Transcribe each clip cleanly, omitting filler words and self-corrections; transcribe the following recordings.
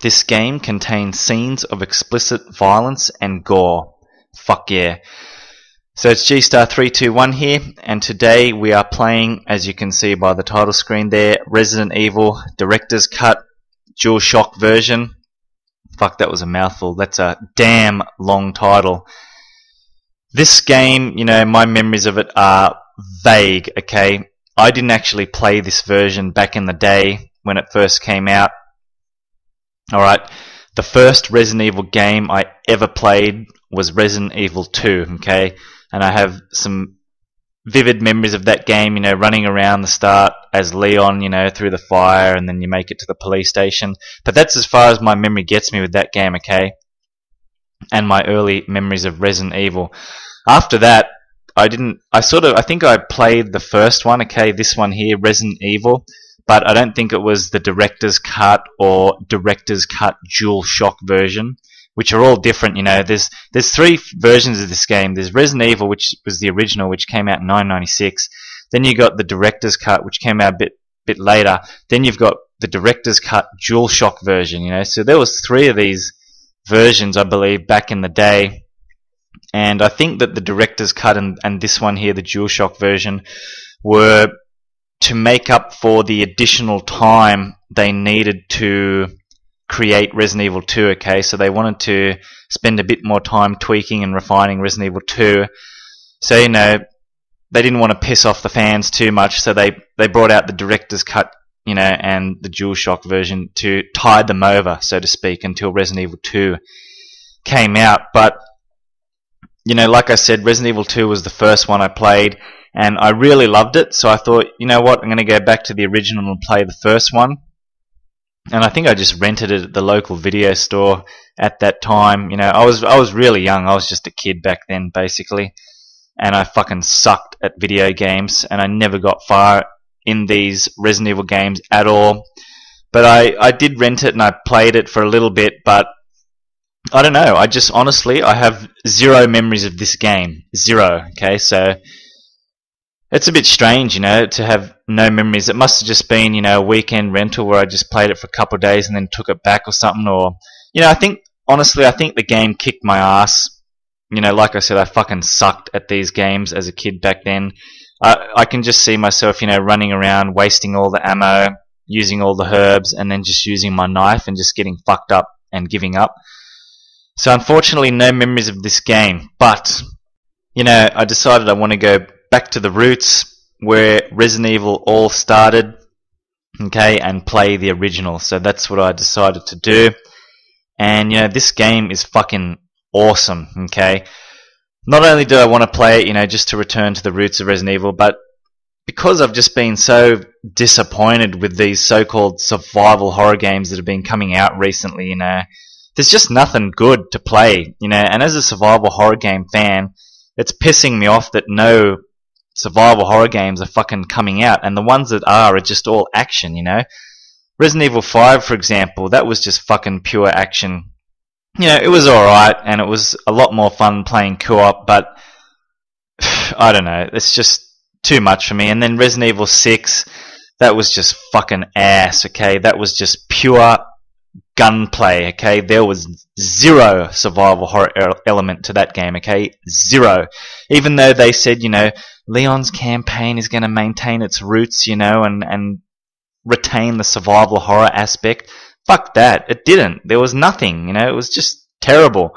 This game contains scenes of explicit violence and gore. Fuck yeah. So it's G*321 here, and today we are playing, as you can see by the title screen there, Resident Evil Director's Cut DualShock version. Fuck, that was a mouthful. That's a damn long title. This game, my memories of it are vague, okay? I didn't actually play this version back in the day when it first came out. Alright, the first Resident Evil game I ever played was Resident Evil 2, okay? And I have some vivid memories of that game, running around the start as Leon, through the fire, and then you make it to the police station. But that's as far as my memory gets me with that game, okay? And my early memories of Resident Evil. After that, I think I played the first one, okay, this one here, Resident Evil, but I don't think it was the Director's Cut or Director's Cut DualShock version, which are all different, There's three versions of this game. There's Resident Evil, which was the original, which came out in 1996. Then you got the Director's Cut, which came out a bit later. Then you've got the Director's Cut DualShock version, So there was three of these versions, I believe, back in the day. And I think that the Director's Cut and this one here, the DualShock version, were to make up for the additional time they needed to create Resident Evil 2, okay? So they wanted to spend a bit more time tweaking and refining Resident Evil 2. So, they didn't want to piss off the fans too much, so they brought out the Director's Cut, and the DualShock version to tide them over, so to speak, until Resident Evil 2 came out. But, like I said, Resident Evil 2 was the first one I played, and I really loved it, so I thought, you know what, I'm going to go back to the original and play the first one. And I think I just rented it at the local video store at that time. I was really young. I was just a kid back then, basically. And I fucking sucked at video games, and I never got far in these Resident Evil games at all. But I did rent it, and I played it for a little bit, but I don't know. I have zero memories of this game. Zero, okay? So it's a bit strange, to have no memories. It must have just been, a weekend rental where I just played it for a couple of days and then took it back or something. Or, I think the game kicked my ass. Like I said, I fucking sucked at these games as a kid back then. I can just see myself, running around, wasting all the ammo, using all the herbs, and then just using my knife and just getting fucked up and giving up. So unfortunately, no memories of this game. But, I decided I want to go back to the roots where Resident Evil all started, okay, and play the original. So that's what I decided to do. And, this game is fucking awesome, okay? Not only do I want to play it, just to return to the roots of Resident Evil, but because I've just been so disappointed with these so-called survival horror games that have been coming out recently, there's just nothing good to play, and as a survival horror game fan, it's pissing me off that no survival horror games are fucking coming out, and the ones that are just all action, Resident Evil 5, for example, that was just fucking pure action. It was alright, and it was a lot more fun playing co-op, but I don't know, it's just too much for me. And then Resident Evil 6, that was just fucking ass, okay? That was just pure gunplay, okay? There was zero survival horror element to that game, okay? Zero. Even though they said, Leon's campaign is going to maintain its roots, and retain the survival horror aspect. Fuck that. It didn't. There was nothing, it was just terrible.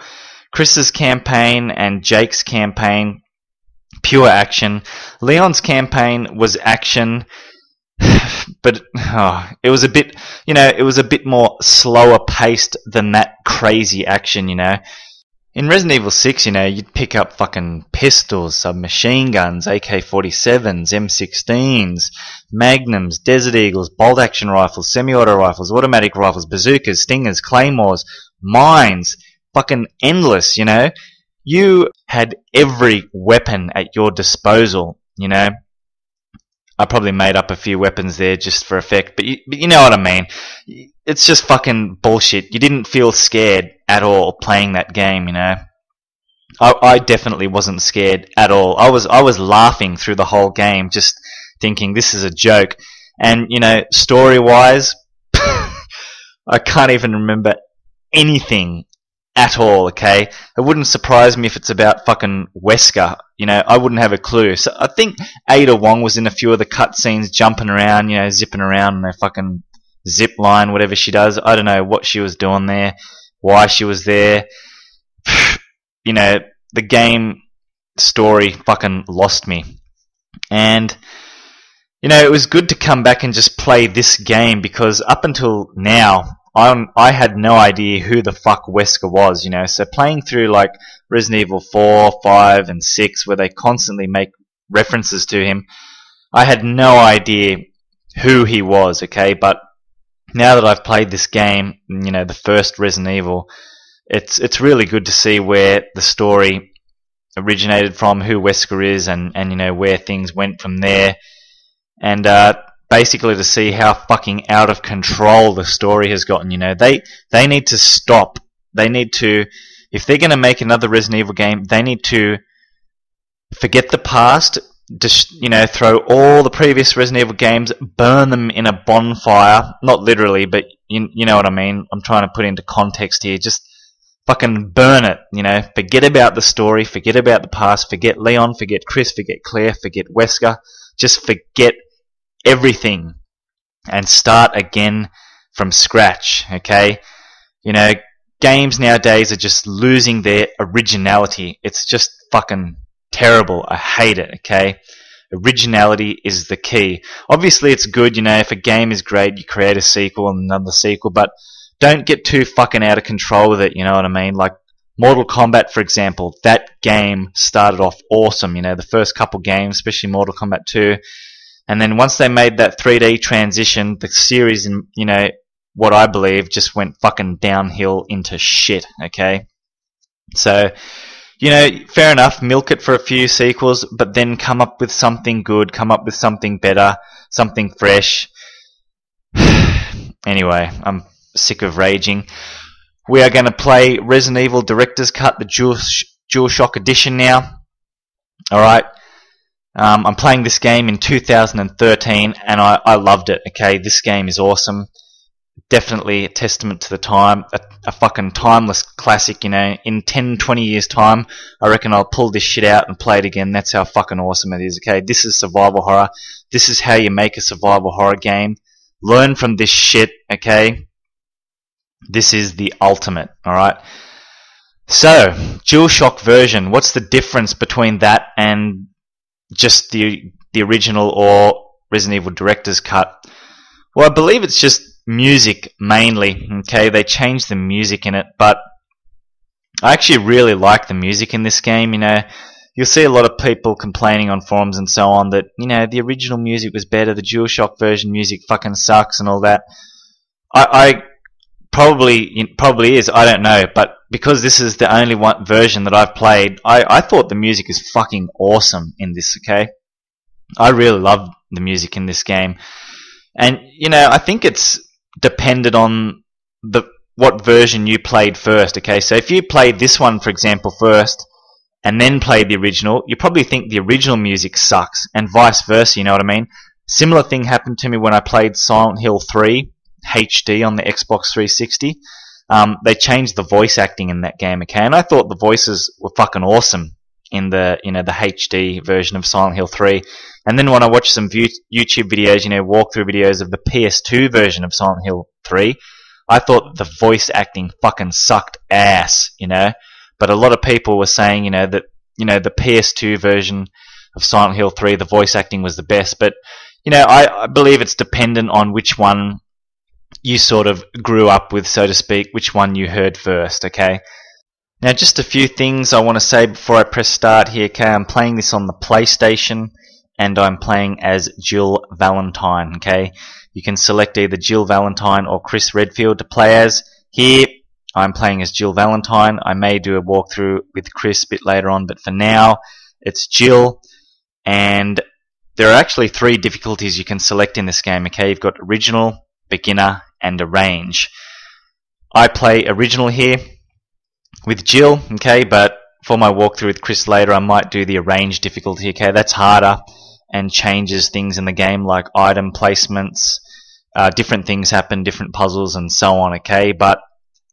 Chris's campaign and Jake's campaign, pure action. Leon's campaign was action, but it was a bit, it was a bit more slower paced than that crazy action, In Resident Evil 6, you'd pick up fucking pistols, submachine guns, AK-47s, M16s, Magnums, Desert Eagles, bolt-action rifles, semi-auto rifles, automatic rifles, bazookas, stingers, claymores, mines, fucking endless, You had every weapon at your disposal, I probably made up a few weapons there just for effect, but you know what I mean. It's just fucking bullshit. You didn't feel scared at all playing that game, I definitely wasn't scared at all. I was laughing through the whole game, just thinking this is a joke. And story-wise, I can't even remember anything at all, okay? It wouldn't surprise me if it's about fucking Wesker. You know, I wouldn't have a clue. So I think Ada Wong was in a few of the cutscenes jumping around, you know, zipping around on her fucking zip line, whatever she does. I don't know what she was doing there, why she was there. You know, the game story fucking lost me. And, you know, it was good to come back and just play this game because up until now, I had no idea who the fuck Wesker was, you know. So playing through like Resident Evil 4, 5, and 6, where they constantly make references to him, I had no idea who he was, okay. But now that I've played this game, you know, the first Resident Evil, it's really good to see where the story originated from, who Wesker is, and you know where things went from there, and basically to see how fucking out of control the story has gotten. You know, they need to stop. They need to, if they're going to make another Resident Evil game, they need to forget the past, just, you know, throw all the previous Resident Evil games, burn them in a bonfire, not literally, but you know what I mean. I'm trying to put into context here. Just fucking burn it, you know. Forget about the story, forget about the past, forget Leon, forget Chris, forget Claire, forget Wesker. Just forget everything and start again from scratch, okay? You know, games nowadays are just losing their originality. It's just fucking terrible. I hate it, okay? Originality is the key. Obviously it's good, you know, if a game is great, you create a sequel and another sequel, but don't get too fucking out of control with it, you know what I mean? Like Mortal Kombat, for example, that game started off awesome, you know, the first couple games, especially Mortal Kombat 2, and then once they made that 3D transition, the series, you know, what I believe, just went fucking downhill into shit, okay? So, you know, fair enough, milk it for a few sequels, but then come up with something good, come up with something better, something fresh. Anyway, I'm sick of raging. We are going to play Resident Evil Director's Cut, the DualShock Edition now. Alright. I'm playing this game in 2013 and I loved it, okay? This game is awesome. Definitely a testament to the time, a fucking timeless classic, you know. In 10, 20 years time, I reckon I'll pull this shit out and play it again. That's how fucking awesome it is, okay? This is survival horror. This is how you make a survival horror game. Learn from this shit, okay? This is the ultimate, alright? So, DualShock version, what's the difference between that and just the original or Resident Evil Director's Cut? Well, I believe it's just music mainly, okay? They changed the music in it, but I actually really like the music in this game, you know. You'll see a lot of people complaining on forums and so on that, you know, the original music was better, the DualShock version music fucking sucks and all that. I probably is, I don't know, but because this is the only one version that I've played, I thought the music is fucking awesome in this, okay? I really love the music in this game. And, you know, I think it's dependent on what version you played first, okay? So if you played this one, for example, first, and then played the original, you probably think the original music sucks, and vice versa, you know what I mean? Similar thing happened to me when I played Silent Hill 3 HD on the Xbox 360. They changed the voice acting in that game, okay? And I thought the voices were fucking awesome in the, you know, the HD version of Silent Hill 3. And then when I watched some YouTube videos, you know, walkthrough videos of the PS2 version of Silent Hill 3, I thought the voice acting fucking sucked ass, you know? But a lot of people were saying, you know, that, you know, the PS2 version of Silent Hill 3, the voice acting was the best. But, you know, I believe it's dependent on which one you sort of grew up with, so to speak, which one you heard first, okay? Now, just a few things I want to say before I press start here, okay? I'm playing this on the PlayStation, and I'm playing as Jill Valentine, okay? You can select either Jill Valentine or Chris Redfield to play as. Here, I'm playing as Jill Valentine. I may do a walkthrough with Chris a bit later on, but for now, it's Jill. And there are actually 3 difficulties you can select in this game, okay? You've got Original, Beginner, and Arrange. I play Original here with Jill, okay? But for my walkthrough with Chris later, I might do the Arrange difficulty, okay? That's harder and changes things in the game like item placements, different things happen, different puzzles and so on, okay? But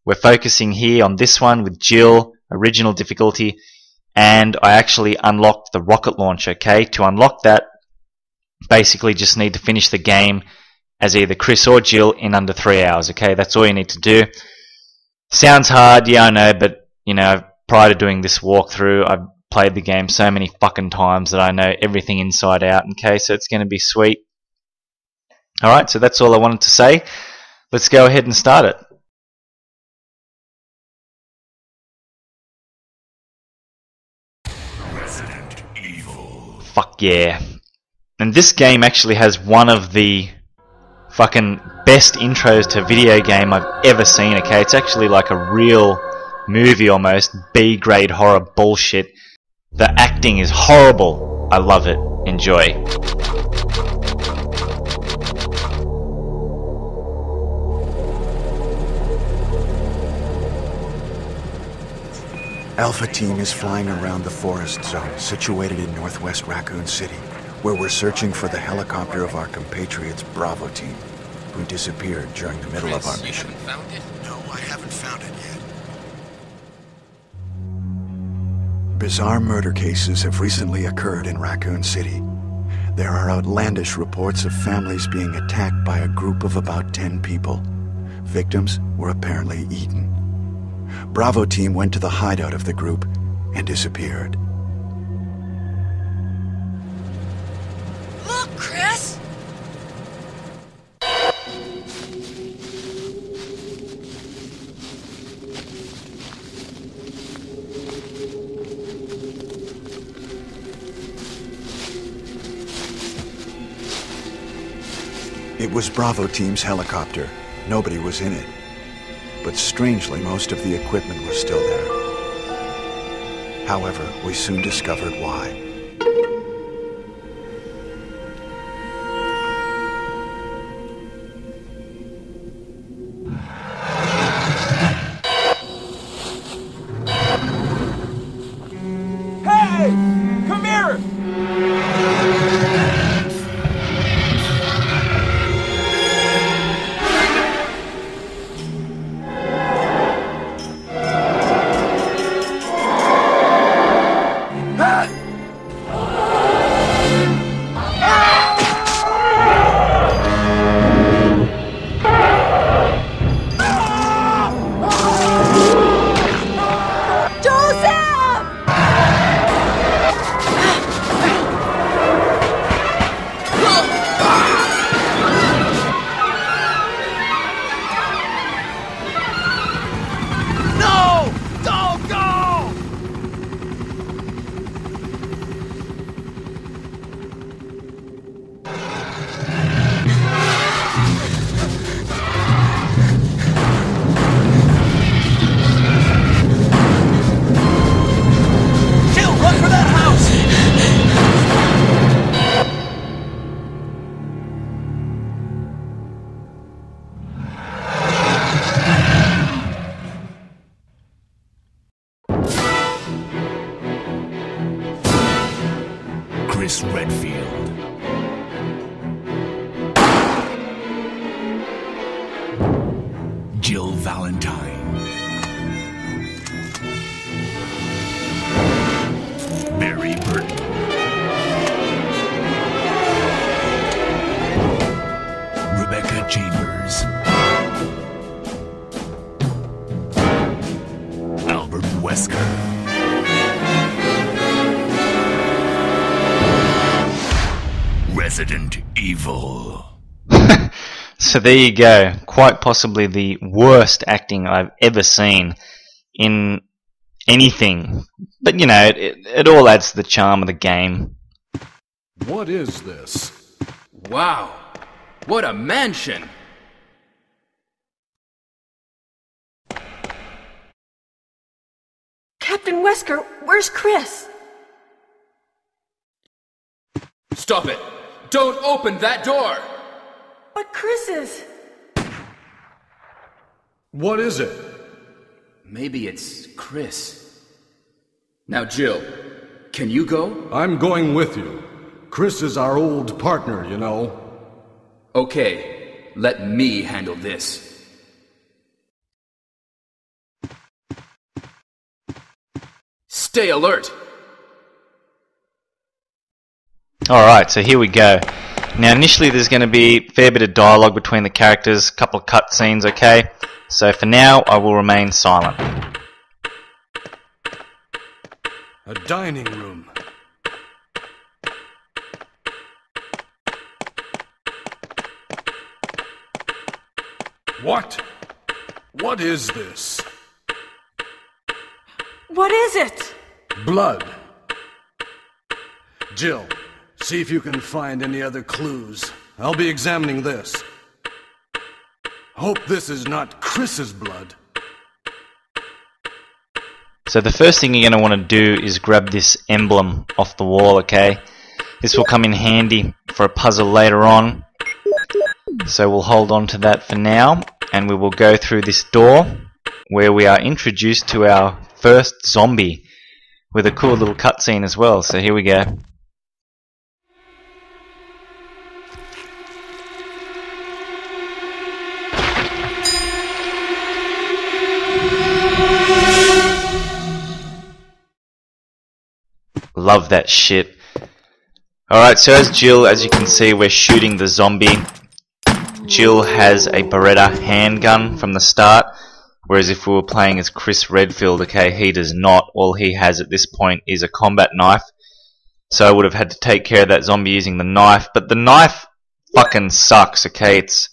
we're focusing here on this one with Jill, original difficulty, and I actually unlocked the rocket launch, okay? To unlock that, basically just need to finish the game as either Chris or Jill in under 3 hours, okay? That's all you need to do. Sounds hard, yeah, I know, but, you know, prior to doing this walkthrough, I've played the game so many fucking times that I know everything inside out, okay? So it's going to be sweet. Alright, so that's all I wanted to say. Let's go ahead and start it. Resident Evil. Fuck yeah. And this game actually has one of the fucking best intros to video game I've ever seen, okay? It's actually like a real movie almost, B-grade horror bullshit. The acting is horrible. I love it. Enjoy. Alpha Team is flying around the forest zone situated in northwest Raccoon City, where we're searching for the helicopter of our compatriots Bravo Team, who disappeared during the middle of our mission. You haven't found it? No, I haven't found it yet. Bizarre murder cases have recently occurred in Raccoon City. There are outlandish reports of families being attacked by a group of about 10 people. Victims were apparently eaten. Bravo Team went to the hideout of the group and disappeared. Look, Chris! It was Bravo Team's helicopter. Nobody was in it. But strangely, most of the equipment was still there. However, we soon discovered why. Hey! Come here! Chris Redfield. Jill Valentine. Barry Burton. Rebecca Chambers. Albert Wesker. Resident Evil. So there you go. Quite possibly the worst acting I've ever seen in anything. But you know, it all adds to the charm of the game. What is this? Wow! What a mansion! Captain Wesker, where's Chris? Stop it! Don't open that door! But Chris is... What is it? Maybe it's Chris. Now, Jill, can you go? I'm going with you. Chris is our old partner, you know. Okay, Let me handle this. Stay alert! Alright, so here we go. Now initially there's going to be a fair bit of dialogue between the characters, a couple of cutscenes, okay? So for now, I will remain silent. A dining room. What? What is this? What is it? Blood. Jill, see if you can find any other clues. I'll be examining this. Hope this is not Chris's blood. So the first thing you're going to want to do is grab this emblem off the wall, okay? This will come in handy for a puzzle later on. So we'll hold on to that for now, and we will go through this door where we are introduced to our first zombie with a cool little cutscene as well. So here we go. Love that shit. Alright, so as Jill, as you can see, we're shooting the zombie. Jill has a Beretta handgun from the start, whereas if we were playing as Chris Redfield, okay, he does not. All he has at this point is a combat knife. So I would have had to take care of that zombie using the knife, but the knife fucking sucks, okay? It's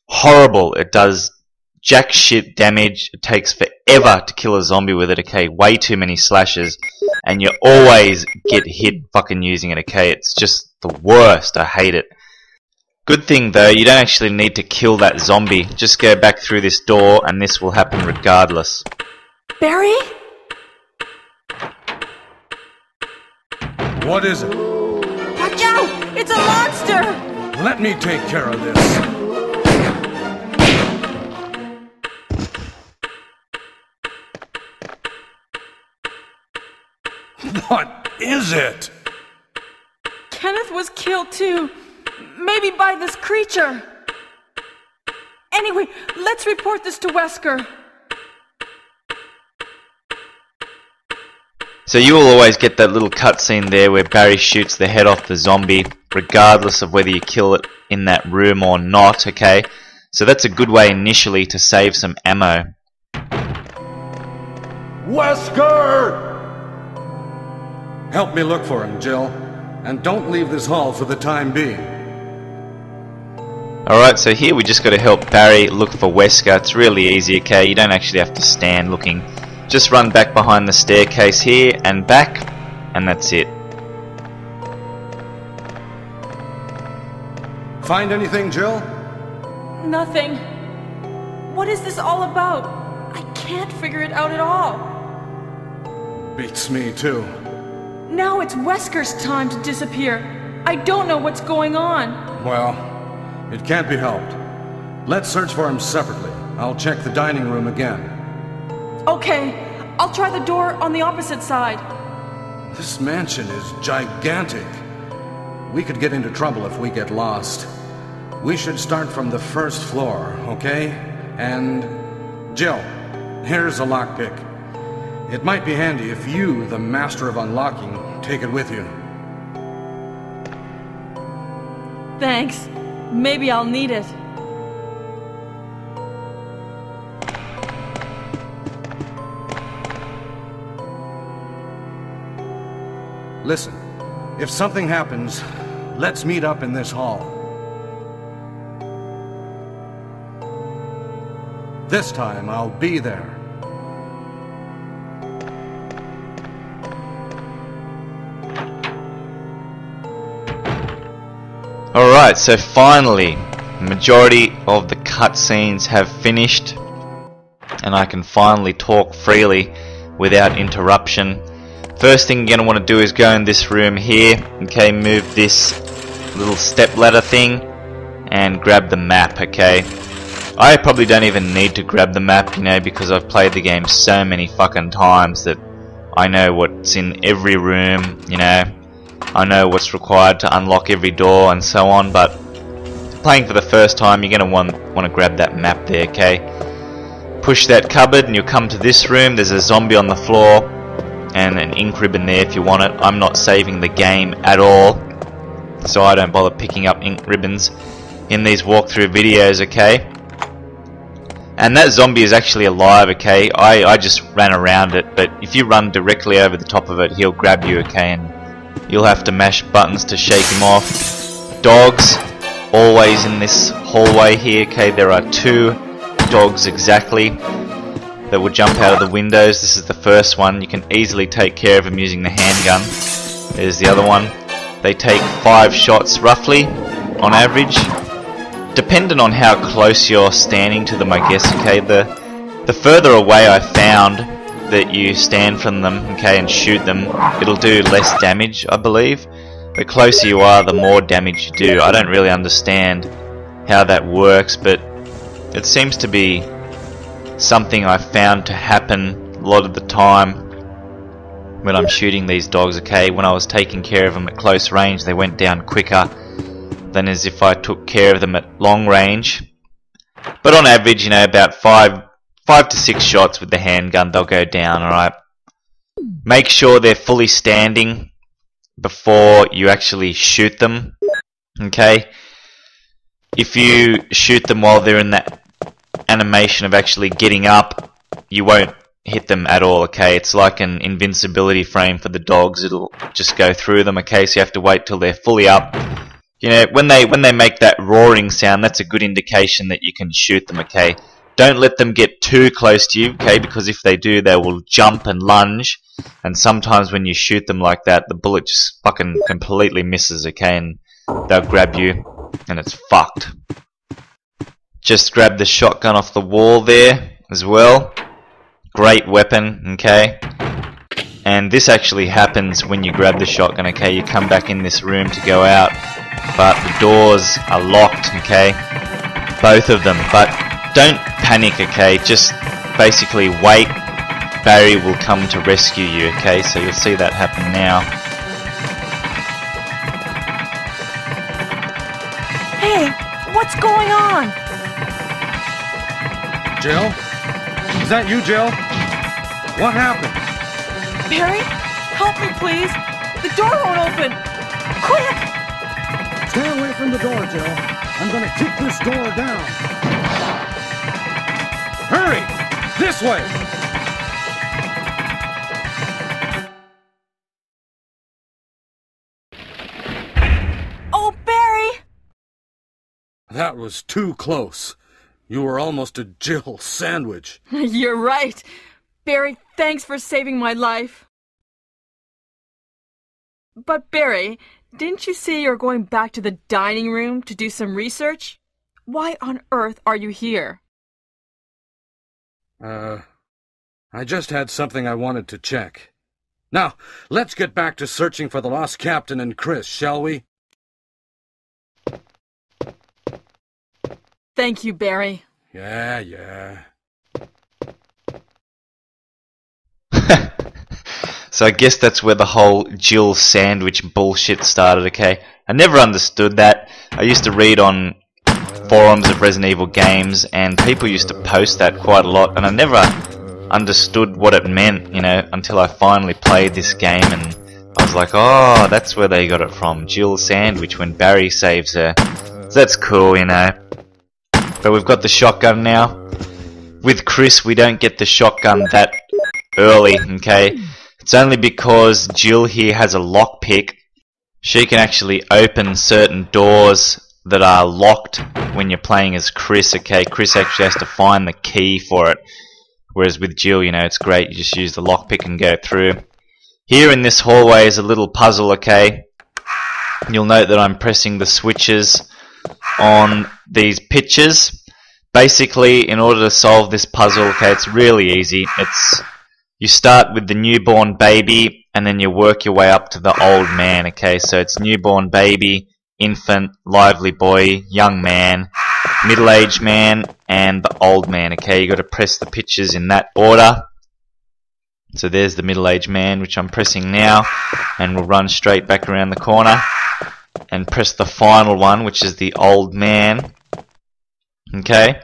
horrible. It does jack shit damage. It takes forever to kill a zombie with it, okay? Way too many slashes. And you always get hit fucking using it, okay? It's just the worst. I hate it. Good thing though, you don't actually need to kill that zombie. Just go back through this door and this will happen regardless. Barry? What is it? Watch out! It's a monster! Let me take care of this. What is it? Kenneth was killed too. Maybe by this creature. Anyway, let's report this to Wesker. So you will always get that little cutscene there where Barry shoots the head off the zombie, regardless of whether you kill it in that room or not, okay? So that's a good way initially to save some ammo. Wesker! Help me look for him, Jill. And don't leave this hall for the time being. Alright, so here we just got to help Barry look for Wesker. It's really easy, okay? You don't actually have to stand looking. Just run back behind the staircase here and back, and that's it. Find anything, Jill? Nothing. What is this all about? I can't figure it out at all. Beats me, too. Now it's Wesker's time to disappear. I don't know what's going on. Well, it can't be helped. Let's search for him separately. I'll check the dining room again. Okay, I'll try the door on the opposite side. This mansion is gigantic. We could get into trouble if we get lost. We should start from the first floor, okay? And Jill, here's a lockpick. It might be handy if you, the master of unlocking, take it with you. Thanks. Maybe I'll need it. Listen, if something happens, let's meet up in this hall. This time, I'll be there. Alright, so finally, the majority of the cutscenes have finished, and I can finally talk freely without interruption. First thing you're going to want to do is go in this room here, okay, move this little step ladder thing, and grab the map, okay. I probably don't even need to grab the map, you know, because I've played the game so many fucking times that I know what's in every room, you know. I know what's required to unlock every door and so on, but playing for the first time, you're going to want to grab that map there, okay? Push that cupboard and you'll come to this room. There's a zombie on the floor and an ink ribbon there if you want it. I'm not saving the game at all, so I don't bother picking up ink ribbons in these walkthrough videos, okay? And that zombie is actually alive, okay? I just ran around it, but if you run directly over the top of it, he'll grab you, okay? And you'll have to mash buttons to shake him off. Dogs, always in this hallway here, okay? There are 2 dogs exactly that will jump out of the windows. This is the first one. You can easily take care of them using the handgun. There's the other one. They take 5 shots roughly on average, depending on how close you're standing to them, I guess, okay? The further away I found that you stand from them, okay, and shoot them, it'll do less damage, I believe. The closer you are, the more damage you do. I don't really understand how that works, but it seems to be something I found to happen a lot of the time when I'm shooting these dogs, okay? When I was taking care of them at close range, they went down quicker than as if I took care of them at long range. But on average, you know, about 5 to 6 shots with the handgun, they'll go down, alright? Make sure they're fully standing before you actually shoot them, okay? If you shoot them while they're in that animation of actually getting up, you won't hit them at all, okay? It's like an invincibility frame for the dogs. It'll just go through them, okay? So you have to wait till they're fully up. You know, when they make that roaring sound, that's a good indication that you can shoot them, okay? Don't let them get too close to you, okay? Because if they do, they will jump and lunge. And sometimes when you shoot them like that, the bullet just fucking completely misses, okay? And they'll grab you, and it's fucked. Just grab the shotgun off the wall there as well. Great weapon, okay? And this actually happens when you grab the shotgun, okay? You come back in this room to go out, but the doors are locked, okay? Both of them. But don't panic, okay? Just basically wait. Barry will come to rescue you, okay? So you'll see that happen now. Hey, what's going on? Jill? Is that you, Jill? What happened? Barry, help me please. The door won't open. Quick! Stay away from the door, Jill. I'm gonna kick this door down. Hurry! This way! Oh, Barry! That was too close. You were almost a Jill sandwich. You're right. Barry, thanks for saving my life. But Barry, didn't you say you're going back to the dining room to do some research? Why on earth are you here? I just had something I wanted to check. Now, let's get back to searching for the lost captain and Chris, shall we? Thank you, Barry. Yeah. So I guess that's where the whole Jill sandwich bullshit started, okay? I never understood that. I used to read on forums of Resident Evil games, and people used to post that quite a lot, and I never understood what it meant, you know, until I finally played this game, and I was like, oh, that's where they got it from. Jill sandwich when Barry saves her. So that's cool, you know. But we've got the shotgun now. With Chris, we don't get the shotgun that early, okay? It's only because Jill here has a lockpick. She can actually open certain doors that are locked when you're playing as Chris, okay? Chris actually has to find the key for it. Whereas with Jill, you know, it's great. You just use the lockpick and go through. Here in this hallway is a little puzzle, okay? You'll note that I'm pressing the switches on these pictures. Basically, in order to solve this puzzle, okay, it's really easy. You start with the newborn baby, and then you work your way up to the old man, okay? So it's newborn baby, infant, lively boy, young man, middle-aged man, and the old man, okay? You got to press the pictures in that order. So there's the middle-aged man, which I'm pressing now, and we'll run straight back around the corner. and press the final one, which is the old man. Okay.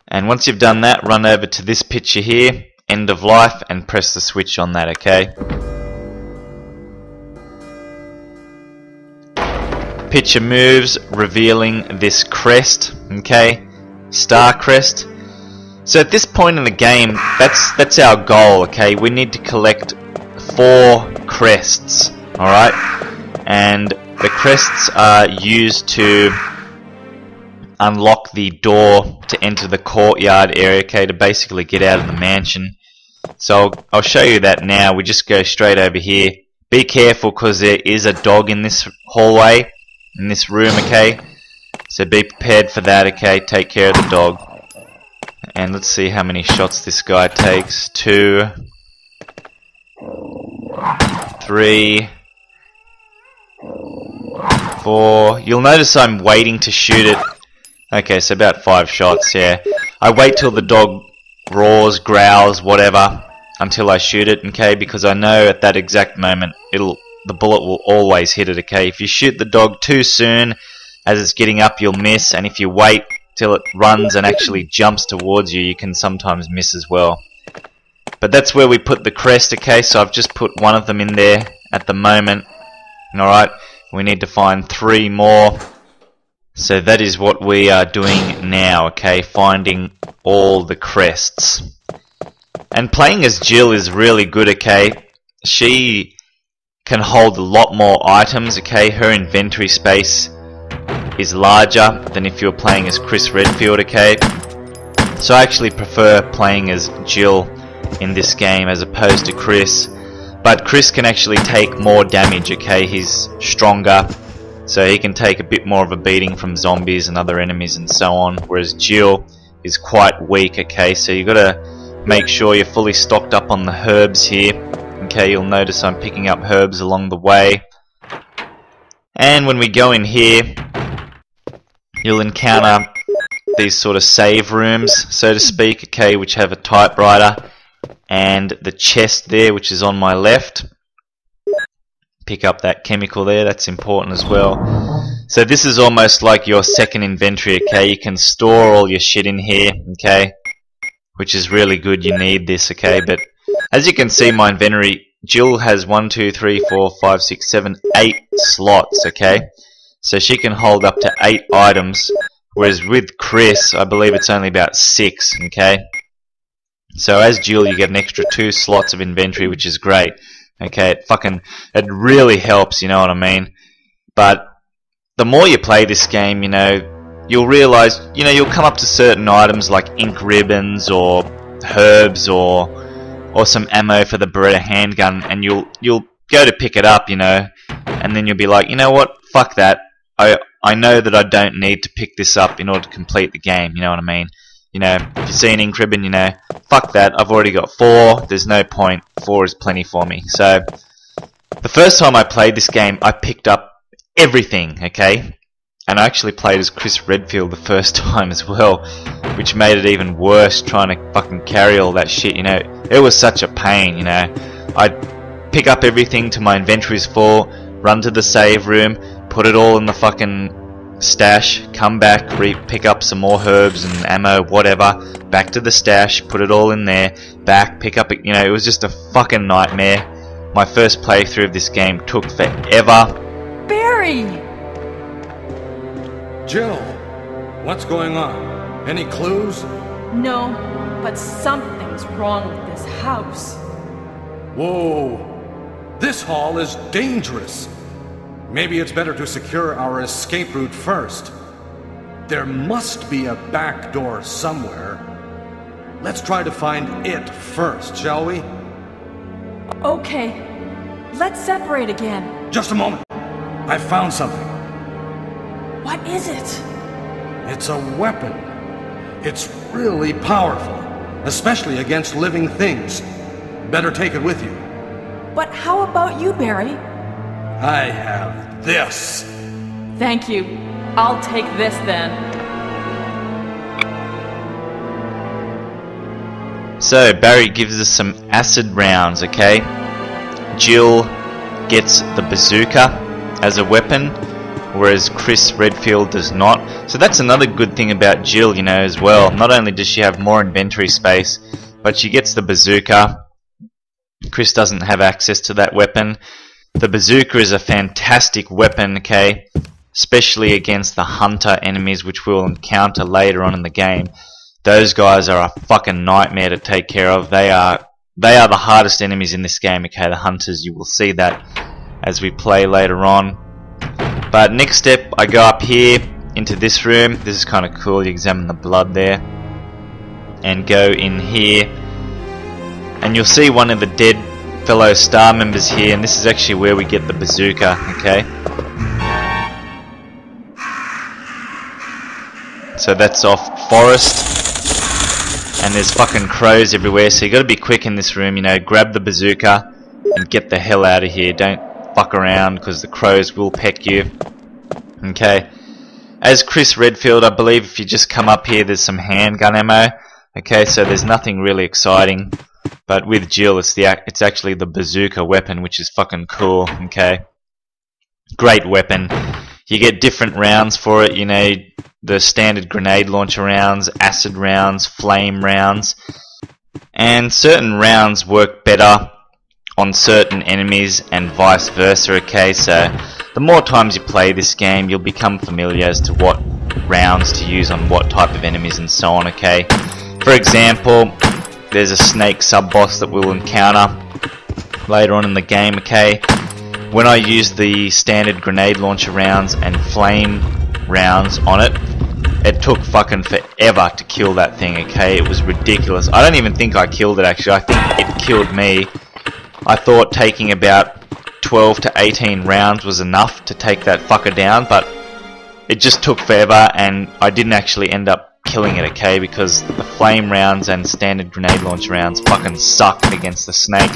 And once you've done that, run over to this picture here, end of life, and press the switch on that, okay? Picture moves, revealing this crest, okay? Star crest. So at this point in the game, that's our goal, okay? We need to collect 4 crests, alright? And the crests are used to unlock the door to enter the courtyard area, okay, to basically get out of the mansion. So I'll show you that now. We just go straight over here. Be careful because there is a dog in this hallway, in this room, okay? So be prepared for that, okay? Take care of the dog. And let's see how many shots this guy takes. 2, 3, 4. You'll notice I'm waiting to shoot it. Okay, so about 5 shots, yeah. I wait till the dog roars, growls, whatever, until I shoot it, okay? Because I know at that exact moment the bullet will always hit it, okay? If you shoot the dog too soon, as it's getting up, you'll miss, and if you wait till it runs and actually jumps towards you, you can sometimes miss as well. But that's where we put the crest, okay? So I've just put one of them in there at the moment. Alright, we need to find 3 more. So that is what we are doing now, okay? Finding all the crests. And playing as Jill is really good, okay? She can hold a lot more items, okay? Her inventory space is larger than if you're playing as Chris Redfield, okay? So I actually prefer playing as Jill in this game as opposed to Chris. But Chris can actually take more damage, okay? He's stronger, so he can take a bit more of a beating from zombies and other enemies and so on. Whereas Jill is quite weak, okay? So you gotta make sure you're fully stocked up on the herbs here. Okay, you'll notice I'm picking up herbs along the way. And when we go in here, you'll encounter these sort of save rooms, so to speak, okay, which have a typewriter and the chest there, which is on my left. Pick up that chemical there, that's important as well. So this is almost like your second inventory, okay? You can store all your shit in here, okay? Which is really good, you need this, okay? But as you can see, my inventory, Jill has 1, 2, 3, 4, 5, 6, 7, 8 slots, okay? So she can hold up to 8 items, whereas with Chris, I believe it's only about 6, okay? So as Jill, you get an extra 2 slots of inventory, which is great. Okay, it really helps, you know what I mean? But the more you play this game, you know, you'll realize, you know, you'll come up to certain items like ink ribbons or herbs or some ammo for the Beretta handgun, and you'll go to pick it up, you know, and then you'll be like, you know what, fuck that. I know that I don't need to pick this up in order to complete the game, you know what I mean? You know, if you see an ink ribbon, you know, fuck that, I've already got 4, there's no point, 4 is plenty for me. So, the first time I played this game, I picked up everything, okay? And I actually played as Chris Redfield the first time as well, which made it even worse trying to fucking carry all that shit, you know. It was such a pain, you know. I'd pick up everything till my inventory's full, run to the save room, put it all in the fucking stash, come back, pick up some more herbs and ammo, whatever, back to the stash, put it all in there, back, pick up, you know, it was just a fucking nightmare. My first playthrough of this game took forever. Barry! Jill, what's going on? Any clues? No, but something's wrong with this house. Whoa, this hall is dangerous. Maybe it's better to secure our escape route first. There must be a back door somewhere. Let's try to find it first, shall we? Okay, let's separate again. Just a moment. I found something. What is it? It's a weapon. It's really powerful, especially against living things. Better take it with you. But how about you, Barry? I have this. Thank you. I'll take this then. So Barry gives us some acid rounds, okay? Jill gets the bazooka as a weapon, whereas Chris Redfield does not. So that's another good thing about Jill, you know, as well. Not only does she have more inventory space, but she gets the bazooka. Chris doesn't have access to that weapon. The bazooka is a fantastic weapon, okay, especially against the hunter enemies, which we'll encounter later on in the game. Those guys are a fucking nightmare to take care of. They are the hardest enemies in this game, okay, the hunters. You will see that as we play later on. But next step, I go up here into this room. This is kind of cool. You examine the blood there and go in here, and you'll see one of the dead fellow star members here, and this is actually where we get the bazooka, okay. So that's off Forest, and there's fucking crows everywhere, so you gotta be quick in this room, you know, grab the bazooka and get the hell out of here. Don't fuck around, because the crows will peck you. Okay. As Chris Redfield, I believe if you just come up here, there's some handgun ammo. Okay, so there's nothing really exciting. But with Jill, it's actually the bazooka weapon, which is fucking cool. Okay. Great weapon. You get different rounds for it, you know, the standard grenade launcher rounds, acid rounds, flame rounds. And certain rounds work better on certain enemies and vice versa, okay. So the more times you play this game, you'll become familiar as to what rounds to use on what type of enemies and so on, okay. For example, there's a snake sub-boss that we'll encounter later on in the game, okay. When I used the standard grenade launcher rounds and flame rounds on it, it took fucking forever to kill that thing, okay. It was ridiculous. I don't even think I killed it, actually. I think it killed me. I thought taking about 12 to 18 rounds was enough to take that fucker down, but it just took forever, and I didn't actually end up killing it, okay, because the flame rounds and standard grenade launch rounds fucking sucked against the snake.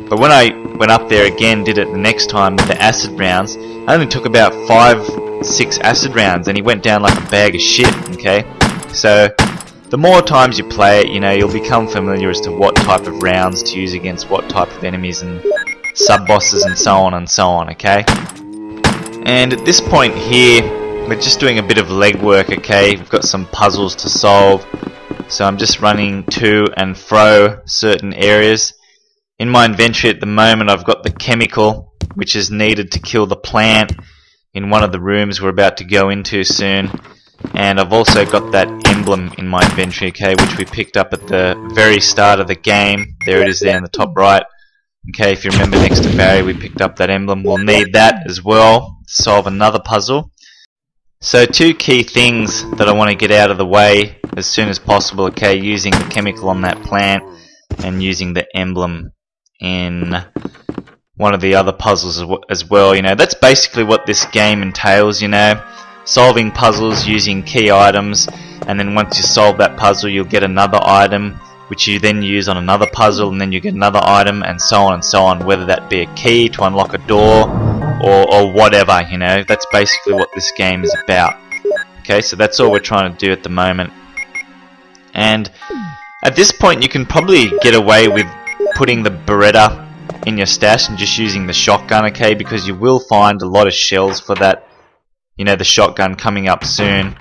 But when I went up there again, did it the next time with the acid rounds, I only took about 5-6 acid rounds, and he went down like a bag of shit, okay. So the more times you play it, you know, you'll become familiar as to what type of rounds to use against what type of enemies and sub-bosses and so on, okay. And at this point here, we're just doing a bit of legwork, okay. We've got some puzzles to solve, so I'm just running to and fro certain areas. In my inventory at the moment, I've got the chemical, which is needed to kill the plant in one of the rooms we're about to go into soon. And I've also got that emblem in my inventory, okay, which we picked up at the very start of the game. There it is there in the top right. Okay, if you remember, next to Barry we picked up that emblem. We'll need that as well to solve another puzzle. So two key things that I want to get out of the way as soon as possible, okay, using the chemical on that plant and using the emblem in one of the other puzzles as well. You know, that's basically what this game entails, you know. Solving puzzles using key items, and then once you solve that puzzle you'll get another item which you then use on another puzzle, and then you get another item, and so on, whether that be a key to unlock a door or whatever, you know. That's basically what this game is about. Okay, so that's all we're trying to do at the moment. And at this point you can probably get away with putting the Beretta in your stash and just using the shotgun, okay, because you will find a lot of shells for that, you know, the shotgun coming up soon.